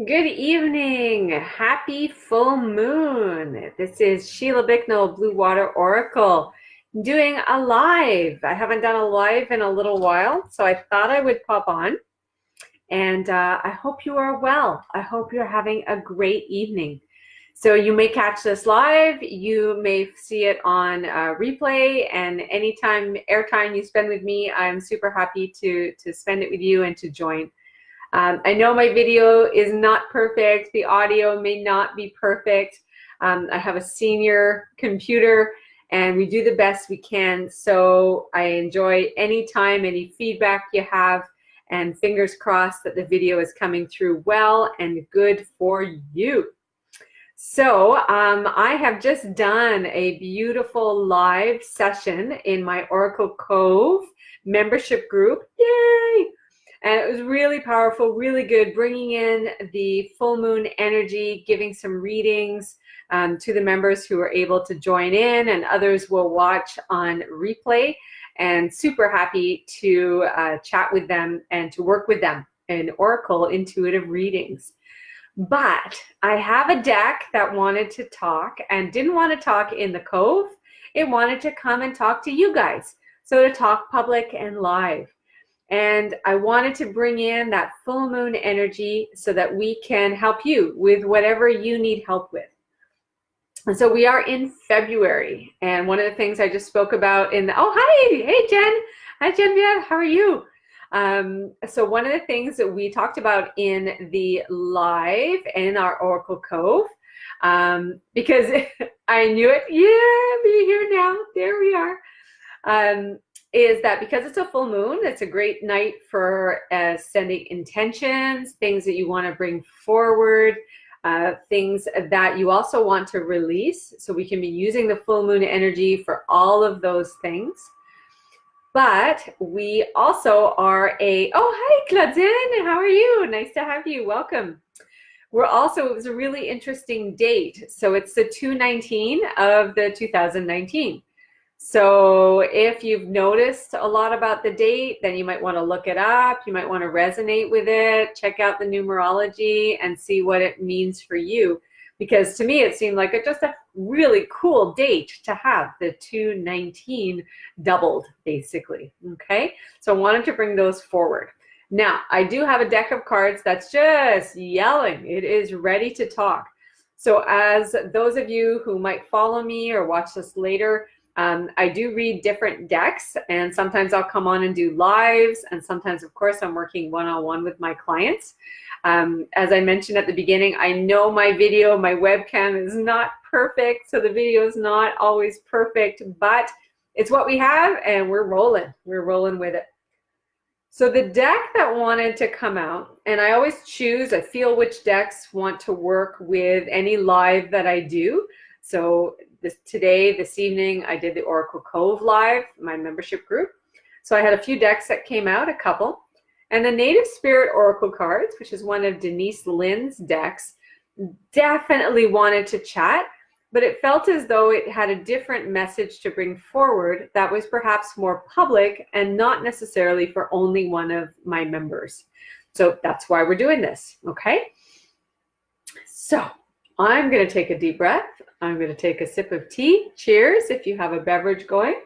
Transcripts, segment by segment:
Good evening. Happy full moon. This is Sheila Bicknell, Blue Water Oracle, doing a live. I haven't done a live in a little while, so I thought I would pop on. And I hope you are well. I hope you're having a great evening. So you may catch this live. You may see it on replay, and anytime airtime you spend with me, I'm super happy to spend it with you and to join. I know my video is not perfect. The audio may not be perfect. I have a senior computer and we do the best we can. So I enjoy any time, any feedback you have, and fingers crossed that the video is coming through well and good for you. So I have just done a beautiful live session in my Oracle Cove membership group. Yay! And it was really powerful, really good, bringing in the full moon energy, giving some readings to the members who were able to join in, and others will watch on replay. And super happy to chat with them and to work with them in Oracle intuitive readings. But I have a deck that wanted to talk and didn't want to talk in the Cove. It wanted to come and talk to you guys. So to talk public and live. And I wanted to bring in that full moon energy so that we can help you with whatever you need help with. And so we are in February. And one of the things I just spoke about in the, oh, hi, hey, Jen. Hi, Genevieve, how are you? So one of the things that we talked about in the live in our Oracle Cove, because I knew it, yeah, be here now, there we are. Is that because it's a full moon, it's a great night for sending intentions, things that you want to bring forward, things that you also want to release. So we can be using the full moon energy for all of those things. But we also are oh, hi, Claudine, how are you? Nice to have you, welcome. We're also, it was a really interesting date. So it's the 2/19 of the 2019. So if you've noticed a lot about the date, then you might want to look it up. You might want to resonate with it, check out the numerology and see what it means for you. Because to me, it seemed like just a really cool date to have, the 2/19 doubled, basically, okay? So I wanted to bring those forward. Now, I do have a deck of cards that's just yelling. It is ready to talk. So as those of you who might follow me or watch this later, I do read different decks, and sometimes I'll come on and do lives, and sometimes, of course, I'm working one-on-one with my clients. As I mentioned at the beginning, I know my video, my webcam is not perfect, so the video is not always perfect, but it's what we have, and we're rolling with it. So the deck that wanted to come out, and I always choose, I feel which decks want to work with any live that I do. So this evening, I did the Oracle Cove live, my membership group. So I had a few decks that came out, a couple. And the Native Spirit Oracle cards, which is one of Denise Lynn's decks, definitely wanted to chat, but it felt as though it had a different message to bring forward that was perhaps more public and not necessarily for only one of my members. So that's why we're doing this, okay? So I'm going to take a deep breath. I'm going to take a sip of tea. Cheers if you have a beverage going.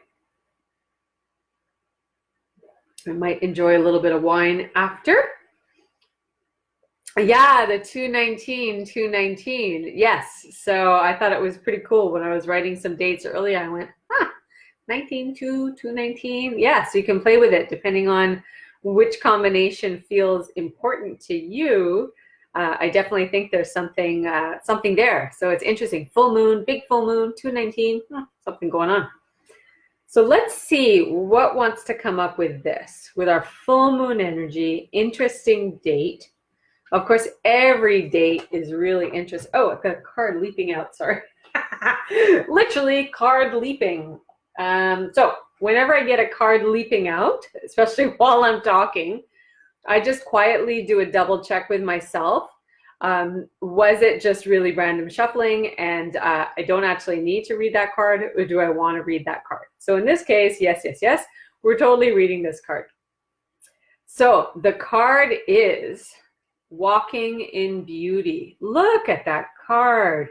I might enjoy a little bit of wine after. Yeah, the 2/19. Yes. So I thought it was pretty cool when I was writing some dates earlier. I went, 19/2/19. Yeah, so you can play with it depending on which combination feels important to you. I definitely think there's something there. So it's interesting. Full moon, big full moon, 2/19, something going on. So let's see what wants to come up with this, with our full moon energy, interesting date. Of course, every date is really interesting. Oh, I've got a card leaping out, sorry. Literally card leaping. So whenever I get a card leaping out, especially while I'm talking, I just quietly do a double check with myself. Was it just really random shuffling and I don't actually need to read that card, or do I want to read that card? So in this case, yes, we're totally reading this card. So the card is Walking in Beauty. Look at that card.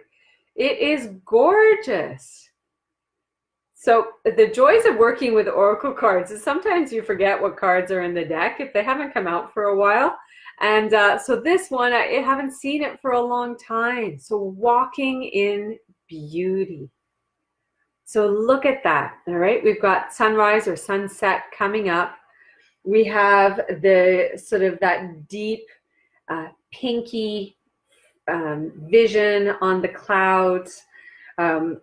It is gorgeous. So the joys of working with oracle cards is sometimes you forget what cards are in the deck if they haven't come out for a while. And so this one, I haven't seen it for a long time. So Walking in Beauty. So look at that, all right? We've got sunrise or sunset coming up. We have the sort of that deep pinky vision on the clouds.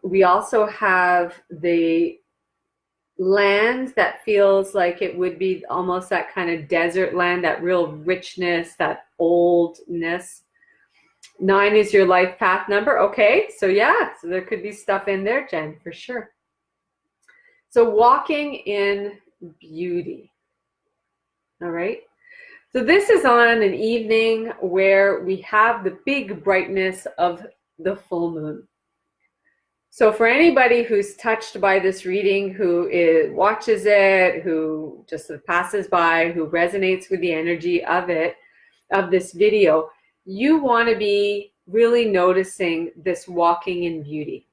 We also have the land that feels like it would be almost that kind of desert land, that real richness, that oldness. 9 is your life path number. Okay, so yeah, so there could be stuff in there, Jen, for sure. So Walking in Beauty. All right. So this is on an evening where we have the big brightness of the full moon. So for anybody who's touched by this reading, who watches it, who just sort of passes by, who resonates with the energy of it, of this video, you want to be really noticing this Walking in Beauty.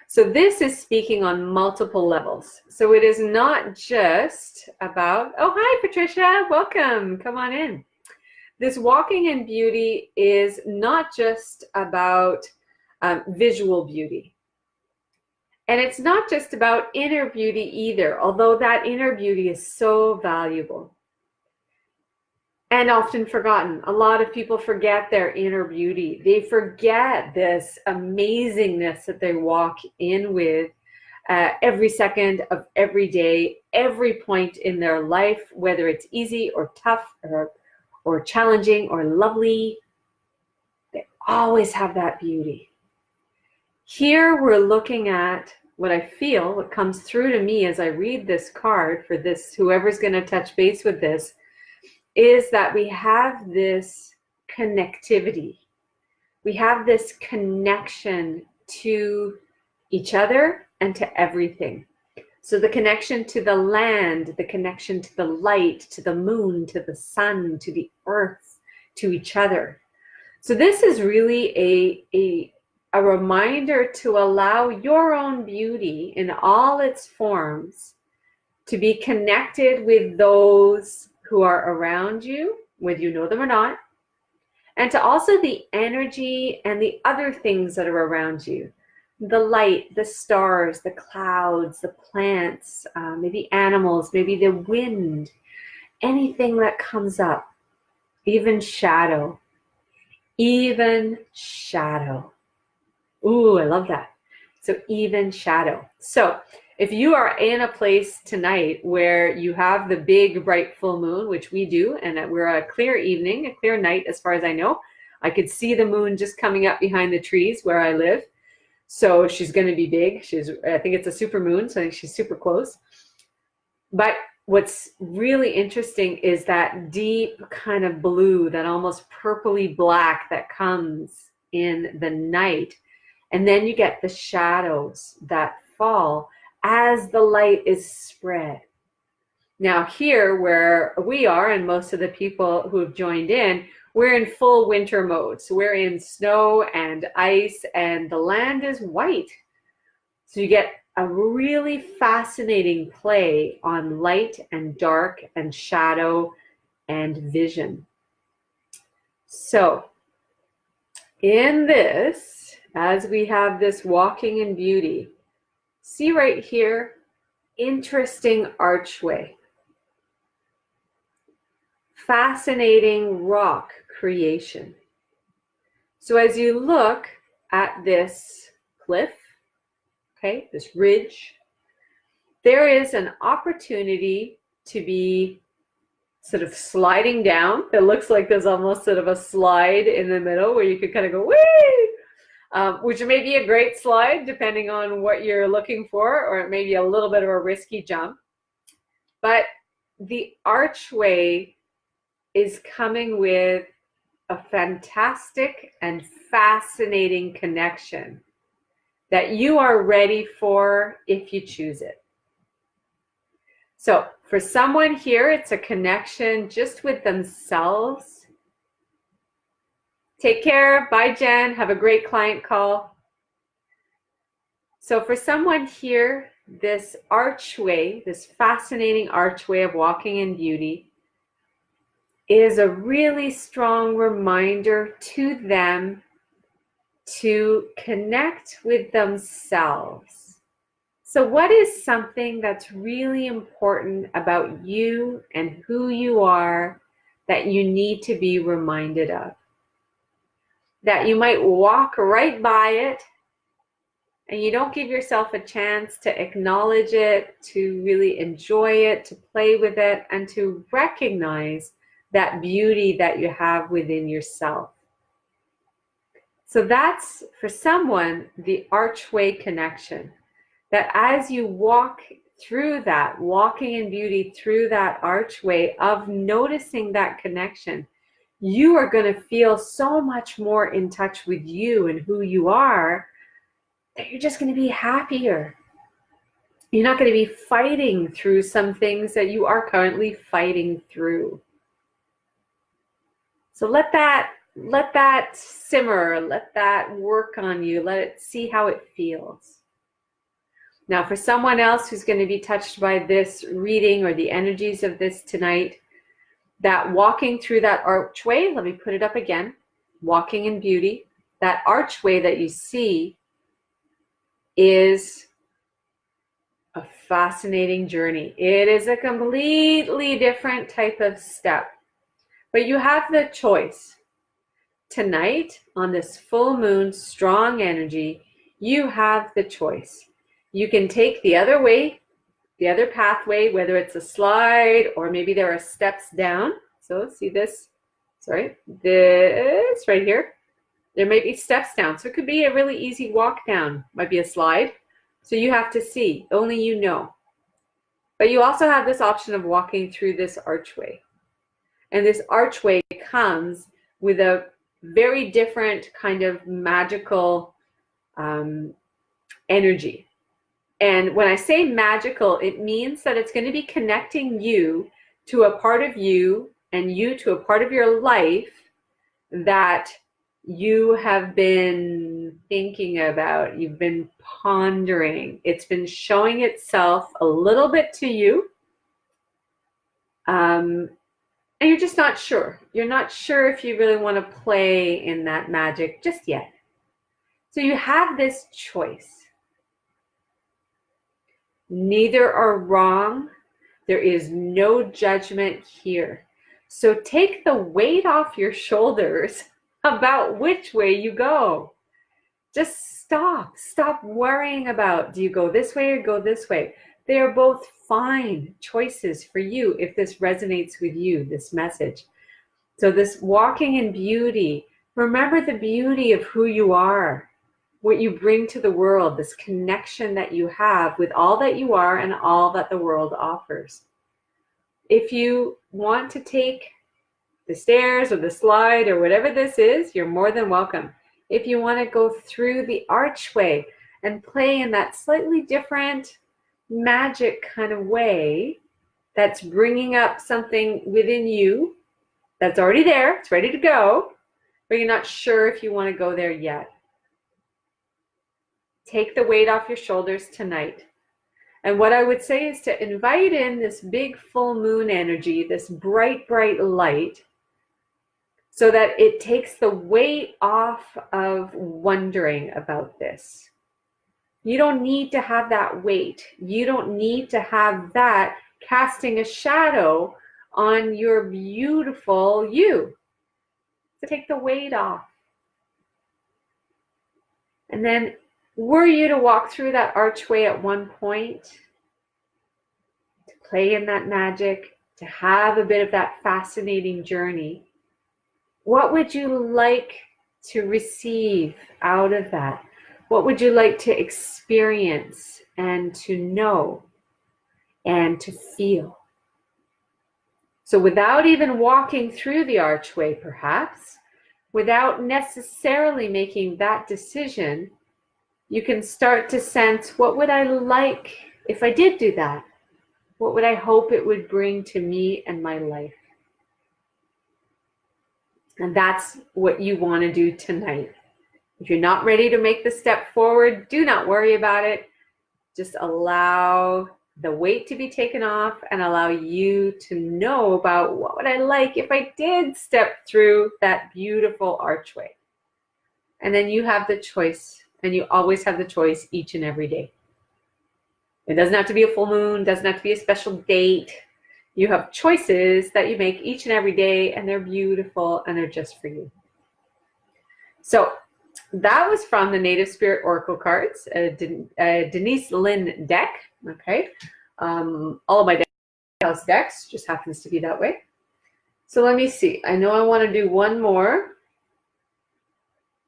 So this is speaking on multiple levels. So it is not just about, oh, hi, Patricia, welcome, come on in. This Walking in Beauty is not just about visual beauty. And it's not just about inner beauty either, although that inner beauty is so valuable and often forgotten. A lot of people forget their inner beauty. They forget this amazingness that they walk in with every second of every day, every point in their life, whether it's easy or tough or challenging or lovely. They always have that beauty. Here we're looking at what I feel, what comes through to me as I read this card for this, whoever's going to touch base with this, is that we have this connectivity. We have this connection to each other and to everything. So the connection to the land, the connection to the light, to the moon, to the sun, to the earth, to each other. So this is really a reminder to allow your own beauty in all its forms to be connected with those who are around you, whether you know them or not, and to also the energy and the other things that are around you. The light, the stars, the clouds, the plants, maybe animals, maybe the wind, anything that comes up, even shadow. Even shadow. Ooh, I love that. So even shadow. So if you are in a place tonight where you have the big bright full moon, which we do, and we're a clear evening, a clear night as far as I know, I could see the moon just coming up behind the trees where I live. So she's going to be big. I think it's a super moon, so I think she's super close. But what's really interesting is that deep kind of blue, that almost purpley black that comes in the night. And then you get the shadows that fall as the light is spread. Now here where we are, and most of the people who have joined in, we're in full winter mode. So we're in snow and ice and the land is white. So you get a really fascinating play on light and dark and shadow and vision. So in this, as we have this Walking in Beauty, see right here, interesting archway. Fascinating rock creation. So as you look at this cliff, okay, this ridge, there is an opportunity to be sort of sliding down. It looks like there's almost sort of a slide in the middle where you could kind of go, whee! Which may be a great slide depending on what you're looking for, or it may be a little bit of a risky jump. But the archway is coming with a fantastic and fascinating connection that you are ready for if you choose it. So for someone here, it's a connection just with themselves Take care. Bye, Jen. Have a great client call. So for someone here, this archway, this fascinating archway of walking in beauty is a really strong reminder to them to connect with themselves. So what is something that's really important about you and who you are that you need to be reminded of? That you might walk right by it and you don't give yourself a chance to acknowledge it, to really enjoy it, to play with it, and to recognize that beauty that you have within yourself. So that's, for someone, the archway connection. That as you walk through that, walking in beauty through that archway of noticing that connection, you are going to feel so much more in touch with you and who you are that you're just going to be happier. You're not going to be fighting through some things that you are currently fighting through. So let that simmer, let that work on you, let it see how it feels. Now, for someone else who's going to be touched by this reading or the energies of this tonight, that walking through that archway, let me put it up again, walking in beauty, that archway that you see is a fascinating journey. It is a completely different type of step, but you have the choice. Tonight, on this full moon, strong energy, you have the choice. You can take the other way, the other pathway, whether it's a slide or maybe there are steps down. So see this, this right here. There may be steps down. So it could be a really easy walk down, might be a slide. So you have to see, only you know. But you also have this option of walking through this archway. And this archway comes with a very different kind of magical energy. And when I say magical, it means that it's going to be connecting you to a part of you and you to a part of your life that you have been thinking about, you've been pondering. It's been showing itself a little bit to you. And you're just not sure. You're not sure if you really want to play in that magic just yet. So you have this choice. Neither are wrong. There is no judgment here. So take the weight off your shoulders about which way you go. Just stop worrying about, do you go this way or go this way? They are both fine choices for you if this resonates with you, this message. So this walking in beauty, remember the beauty of who you are, what you bring to the world, this connection that you have with all that you are and all that the world offers. If you want to take the stairs or the slide or whatever this is, you're more than welcome. If you want to go through the archway and play in that slightly different magic kind of way that's bringing up something within you that's already there, it's ready to go, but you're not sure if you want to go there yet. Take the weight off your shoulders tonight. And what I would say is to invite in this big full moon energy, this bright, bright light, so that it takes the weight off of wondering about this. You don't need to have that weight. You don't need to have that casting a shadow on your beautiful you. So take the weight off. And then were you to walk through that archway at one point, to play in that magic, to have a bit of that fascinating journey, what would you like to receive out of that? What would you like to experience and to know and to feel? So without even walking through the archway, perhaps, without necessarily making that decision, you can start to sense, what would I like if I did do that? What would I hope it would bring to me and my life? And that's what you want to do tonight. If you're not ready to make the step forward, do not worry about it. Just allow the weight to be taken off and allow you to know about what would I like if I did step through that beautiful archway. And then you have the choice, and you always have the choice each and every day. It doesn't have to be a full moon, doesn't have to be a special date. You have choices that you make each and every day, and they're beautiful and they're just for you. So that was from the Native Spirit Oracle cards, Denise Lynn deck. Okay, all of my house decks just happens to be that way. So let me see. I know I want to do one more.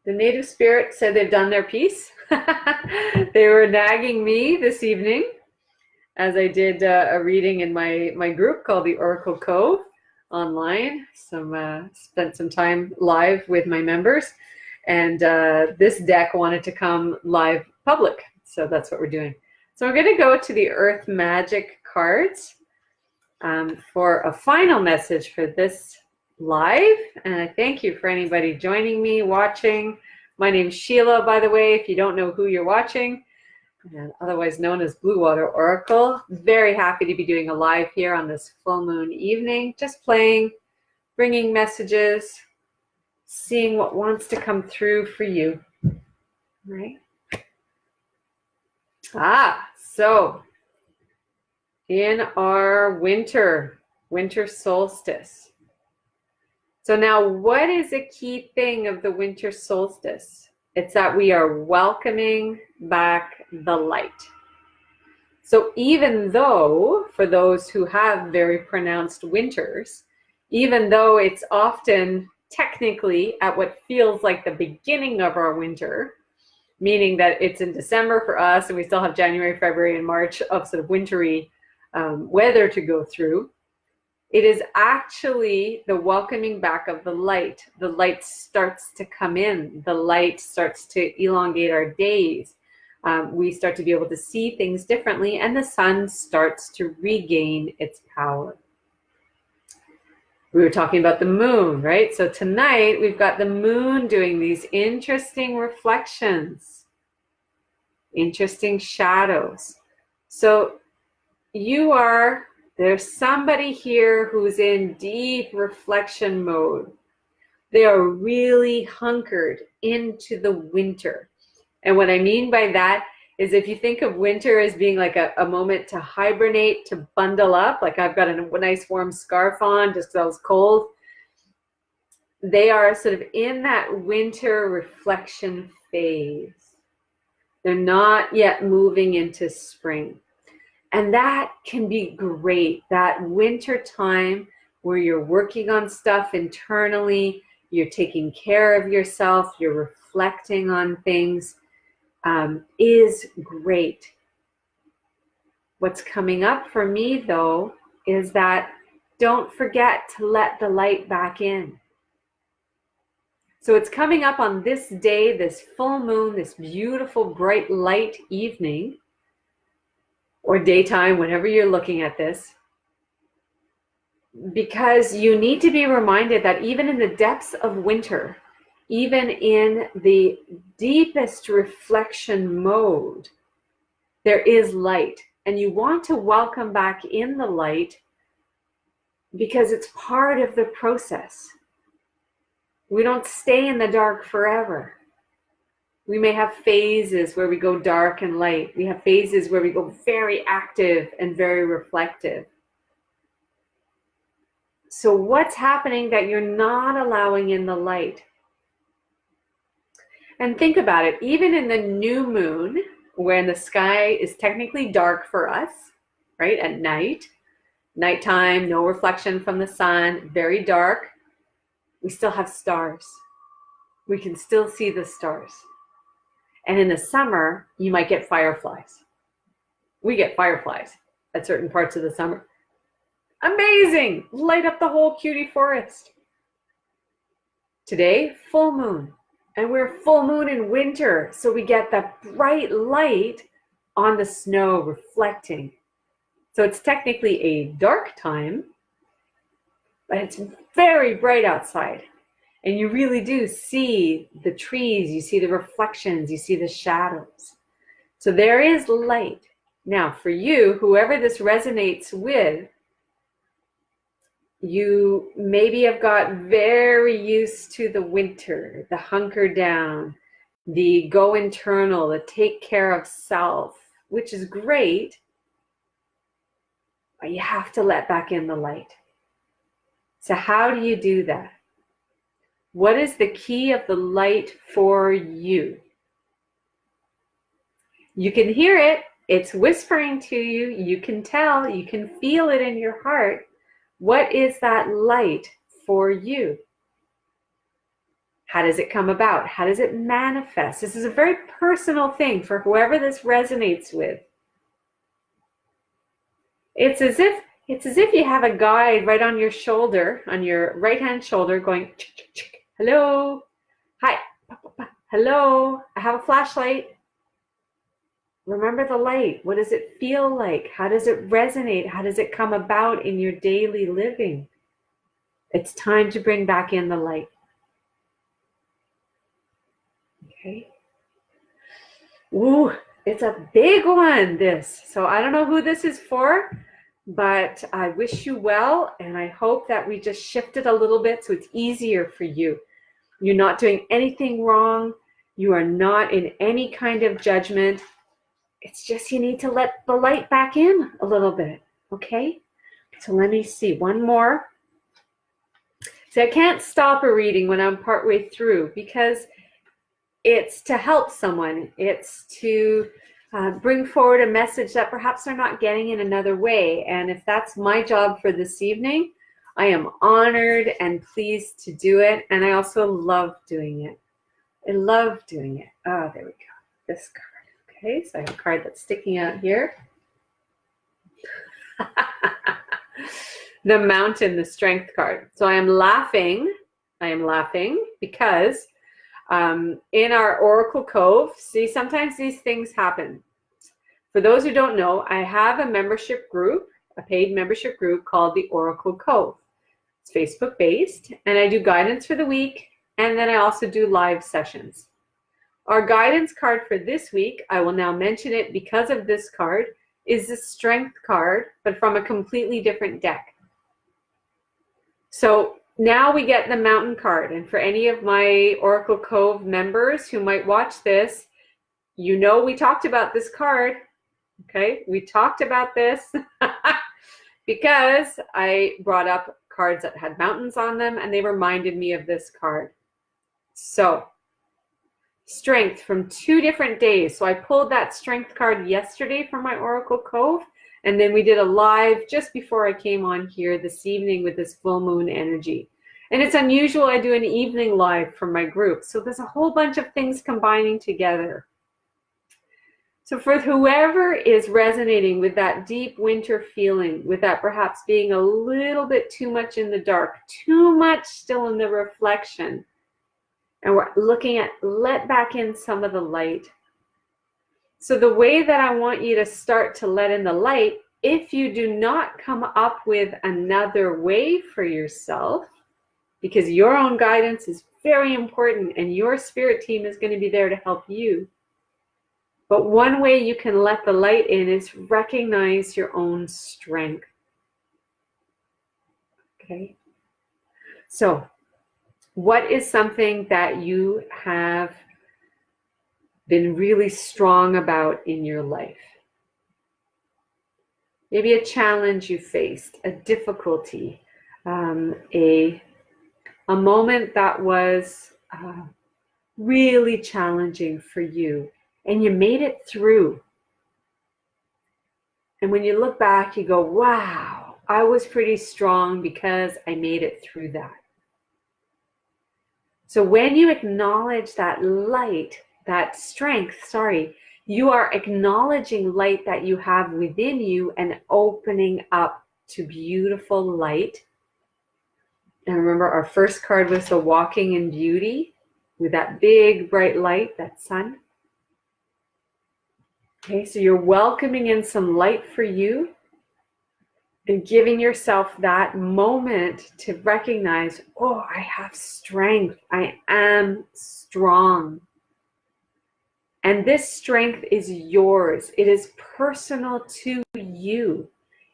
The Native Spirit said they've done their piece. They were nagging me this evening as I did a reading in my group called the Oracle Cove online. Spent some time live with my members. And this deck wanted to come live public. So that's what we're doing. So we're going to go to the Earth Magic cards for a final message for this live. And I thank you for anybody joining me, watching. My name's Sheila, by the way, if you don't know who you're watching, otherwise known as BlueWater Oracle. Very happy to be doing a live here on this full moon evening, just playing, bringing messages, seeing what wants to come through for you, right? So in our winter solstice. So now what is a key thing of the winter solstice? It's that we are welcoming back the light. So even though, for those who have very pronounced winters, even though it's often technically at what feels like the beginning of our winter, meaning that it's in December for us and we still have January, February, and March of sort of wintry weather to go through, it is actually the welcoming back of the light. The light starts to come in. The light starts to elongate our days. We start to be able to see things differently, and the sun starts to regain its power. We were talking about the moon, right? So tonight we've got the moon doing these interesting reflections, interesting shadows. So there's somebody here who's in deep reflection mode. They are really hunkered into the winter. And what I mean by that is if you think of winter as being like a moment to hibernate, to bundle up, like I've got a nice warm scarf on just because I was cold, they are sort of in that winter reflection phase. They're not yet moving into spring. And that can be great, that winter time where you're working on stuff internally, you're taking care of yourself, you're reflecting on things, is great. What's coming up for me, though, is that don't forget to let the light back in. So it's coming up on this day, this full moon, this beautiful, bright, light evening, or daytime, whenever you're looking at this, because you need to be reminded that even in the depths of winter, even in the deepest reflection mode, there is light. And you want to welcome back in the light because it's part of the process. We don't stay in the dark forever. We may have phases where we go dark and light. We have phases where we go very active and very reflective. So what's happening that you're not allowing in the light? And think about it, even in the new moon, when the sky is technically dark for us, right, at night, nighttime, no reflection from the sun, very dark, we still have stars. We can still see the stars. And in the summer, you might get fireflies. We get fireflies at certain parts of the summer. Amazing! Light up the whole cutie forest. Today, full moon. And we're full moon in winter, so we get that bright light on the snow reflecting. So it's technically a dark time, but it's very bright outside. And you really do see the trees, you see the reflections, you see the shadows. So there is light. Now for you, whoever this resonates with, you maybe have got very used to the winter, the hunker down, the go internal, the take care of self, which is great, but you have to let back in the light. So how do you do that? What is the key of the light for you? You can hear it. It's whispering to you. You can tell. You can feel it in your heart. What is that light for you? How does it come about? How does it manifest? This is a very personal thing for whoever this resonates with. It's as if you have a guide right on your shoulder, on your right-hand shoulder, going, hello, hi, hello, I have a flashlight. Remember the light. What does it feel like? How does it resonate? How does it come about in your daily living? It's time to bring back in the light. Okay. Ooh, it's a big one, this. So I don't know who this is for, but I wish you well, and I hope that we just shifted a little bit so it's easier for you. You're not doing anything wrong. You are not in any kind of judgment. It's just you need to let the light back in a little bit, okay? So let me see, one more. See, I can't stop a reading when I'm partway through because it's to help someone. It's to bring forward a message that perhaps they're not getting in another way. And if that's my job for this evening, I am honored and pleased to do it. And I also love doing it. I love doing it. Oh, there we go. This card. Okay, so I have a card that's sticking out here. The Mountain, the Strength card. So I am laughing because in our Oracle Cove, see, sometimes these things happen. For those who don't know, I have a membership group, a paid membership group called the Oracle Cove. It's Facebook based, and I do guidance for the week, and then I also do live sessions. Our guidance card for this week, I will now mention it because of this card, is the Strength card, but from a completely different deck. So now we get the Mountain card, and for any of my Oracle Cove members who might watch this, you know we talked about this card, okay? We talked about this because I brought up cards that had mountains on them, and they reminded me of this card. So, Strength from 2 different days. So I pulled that Strength card yesterday from my Oracle Cove, and then we did a live just before I came on here this evening with this full moon energy. And it's unusual I do an evening live from my group. So there's a whole bunch of things combining together. So for whoever is resonating with that deep winter feeling, with that perhaps being a little bit too much in the dark, too much still in the reflection, and we're looking at let back in some of the light. So the way that I want you to start to let in the light, if you do not come up with another way for yourself, because your own guidance is very important and your spirit team is going to be there to help you. But one way you can let the light in is recognize your own strength. Okay? So, what is something that you have been really strong about in your life? Maybe a challenge you faced, a difficulty, a moment that was really challenging for you, and you made it through. And when you look back, you go, wow, I was pretty strong because I made it through that. So when you acknowledge that light, that strength, you are acknowledging light that you have within you and opening up to beautiful light. And remember, our first card was the Walking in Beauty with that big bright light, that sun. Okay, so you're welcoming in some light for you. And giving yourself that moment to recognize, oh, I have strength. I am strong. And this strength is yours. It is personal to you.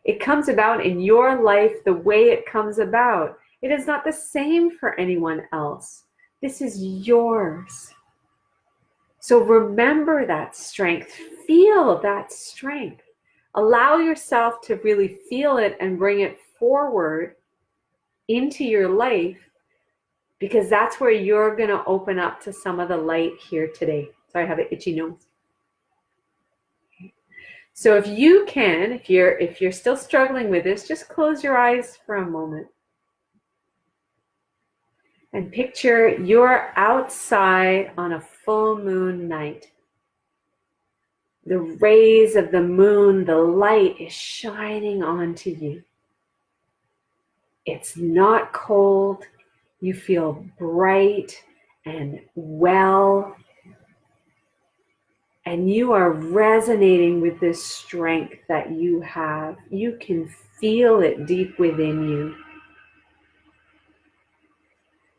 It comes about in your life the way it comes about. It is not the same for anyone else. This is yours. So remember that strength. Feel that strength. Allow yourself to really feel it and bring it forward into your life, because that's where you're going to open up to some of the light here today. Sorry, I have an itchy nose. So if you can, if you're still struggling with this, just close your eyes for a moment. And picture you're outside on a full moon night. The rays of the moon, the light is shining onto you. It's not cold. You feel bright and well. And you are resonating with this strength that you have. You can feel it deep within you.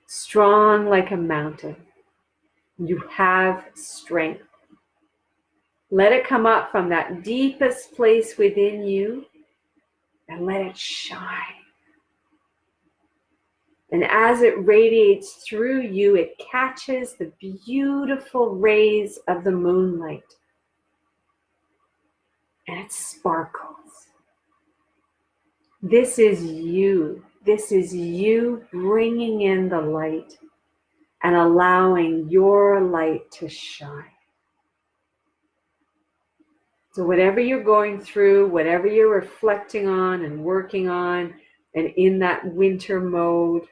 Strong like a mountain. You have strength. Let it come up from that deepest place within you and let it shine. And as it radiates through you, it catches the beautiful rays of the moonlight. And it sparkles. This is you. This is you bringing in the light and allowing your light to shine. So whatever you're going through, whatever you're reflecting on and working on, and in that winter mode,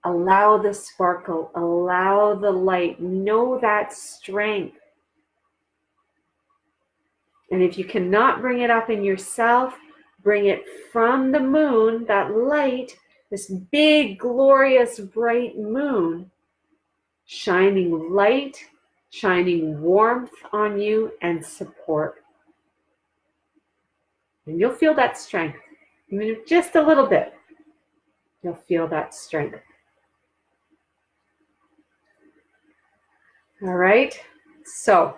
allow the sparkle, allow the light, know that strength. And if you cannot bring it up in yourself, bring it from the moon, that light, this big, glorious, bright moon, shining light, shining warmth on you and support. And you'll feel that strength. Even if just a little bit, you'll feel that strength. All right, so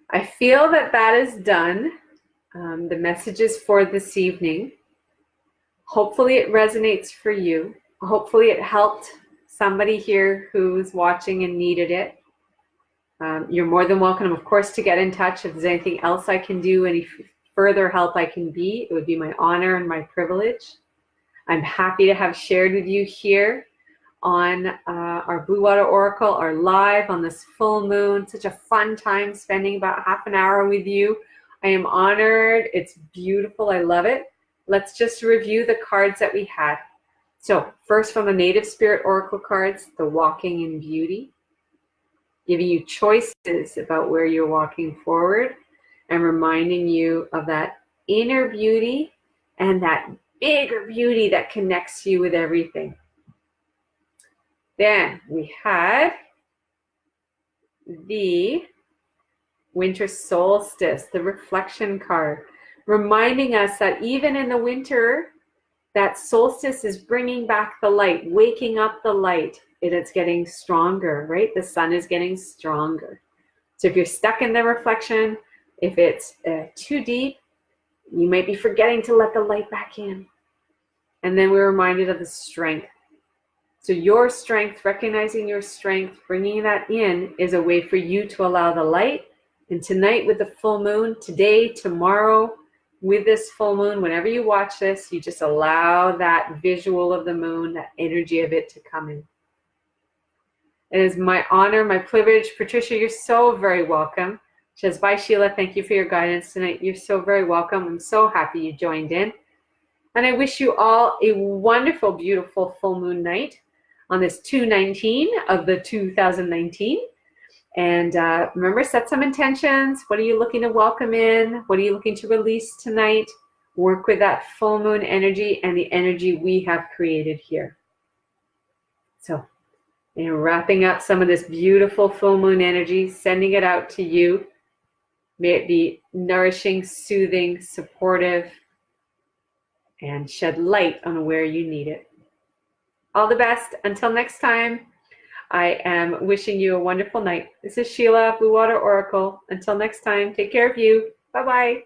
I feel that is done. The messages for this evening. Hopefully it resonates for you. Hopefully it helped somebody here who's watching and needed it. You're more than welcome, of course, to get in touch. If there's anything else I can do, any further help I can be, it would be my honor and my privilege. I'm happy to have shared with you here on our BlueWater Oracle, our live on this full moon. Such a fun time spending about half an hour with you. I am honored. It's beautiful. I love it. Let's just review the cards that we had. So first, from the Native Spirit Oracle cards, the Walking in Beauty, giving you choices about where you're walking forward and reminding you of that inner beauty and that bigger beauty that connects you with everything. Then we had the Winter Solstice, the reflection card, reminding us that even in the winter, that solstice is bringing back the light, waking up the light. It's getting stronger, right? The sun is getting stronger. So if you're stuck in the reflection, if it's too deep, you might be forgetting to let the light back in. And then we're reminded of the strength. So your strength, recognizing your strength, bringing that in is a way for you to allow the light. And tonight with the full moon, today, tomorrow, with this full moon, whenever you watch this, you just allow that visual of the moon, that energy of it to come in. It is my honor, my privilege. Patricia, you're so very welcome. She says, bye, Sheila. Thank you for your guidance tonight. You're so very welcome. I'm so happy you joined in. And I wish you all a wonderful, beautiful full moon night on this 2/19 of the 2019. And remember, set some intentions. What are you looking to welcome in? What are you looking to release tonight? Work with that full moon energy and the energy we have created here. So, wrapping up some of this beautiful full moon energy, sending it out to you. May it be nourishing, soothing, supportive, and shed light on where you need it. All the best. Until next time, I am wishing you a wonderful night. This is Sheila, BlueWater Oracle. Until next time, take care of you. Bye-bye.